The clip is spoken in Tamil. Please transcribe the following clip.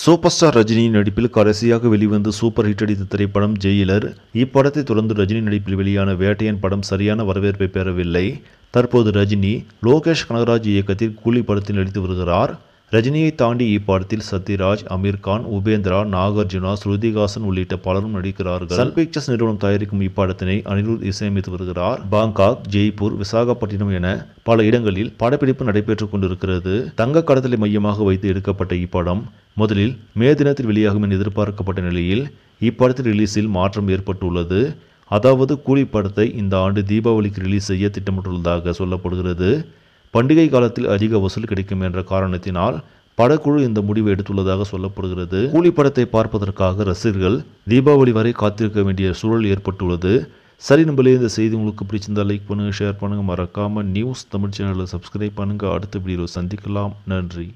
சூப்பர் ஸ்டார் ரஜினியின் நடிப்பில் கடைசியாக வெளிவந்து சூப்பர் ஹிட் அடித்த திரைப்படம் ஜெயிலர். இப்படத்தை தொடர்ந்து ரஜினி நடிப்பில் வெளியான வேட்டையன் படம் சரியான வரவேற்பை பெறவில்லை. தற்போது ரஜினி லோகேஷ் கனகராஜ் இயக்கத்தில் கூலி படத்தில் நடித்து வருகிறார். ரஜினியை தாண்டி இப்படத்தில் சத்யராஜ், அமீர் கான், உபேந்திரா, நாகார்ஜுனா, ஸ்ருதிஹாசன் உள்ளிட்ட பலரும் நடிக்கிறார்கள். சன் பிக்சர்ஸ் நிறுவனம் தயாரிக்கும் இப்படத்தினை அனிருத் இசையமைத்து வருகிறார். பாங்காக், ஜெய்ப்பூர், விசாகப்பட்டினம் என பல இடங்களில் படப்பிடிப்பு நடைபெற்றுக் கொண்டிருக்கிறது. தங்க கடத்தலை மையமாக வைத்து எடுக்கப்பட்ட இப்படம் முதலில் மே தினத்தில் வெளியாகும் என எதிர்பார்க்கப்பட்ட நிலையில் இப்படத்தின் ரிலீஸில் மாற்றம் ஏற்பட்டுள்ளது. அதாவது கூலி படத்தை இந்த ஆண்டு தீபாவளிக்கு ரிலீஸ் செய்ய திட்டமிட்டுள்ளதாக சொல்லப்படுகிறது. பண்டிகை காலத்தில் அதிக வசூல் கிடைக்கும் என்ற காரணத்தினால் படக்குழு இந்த முடிவை எடுத்துள்ளதாக சொல்லப்படுகிறது. கூலி படத்தை பார்ப்பதற்காக ரசிகர்கள் தீபாவளி வரை காத்திருக்க வேண்டிய சூழல் ஏற்பட்டுள்ளது. சரி, நம்மளே இந்த செய்தி உங்களுக்கு பிடிச்சிருந்தால் லைக் பண்ணுங்கள், ஷேர் பண்ணுங்கள், மறக்காமல் நியூஸ் தமிழ் சேனலை சப்ஸ்கிரைப் பண்ணுங்கள். அடுத்த வீடியோவில் சந்திக்கலாம். நன்றி.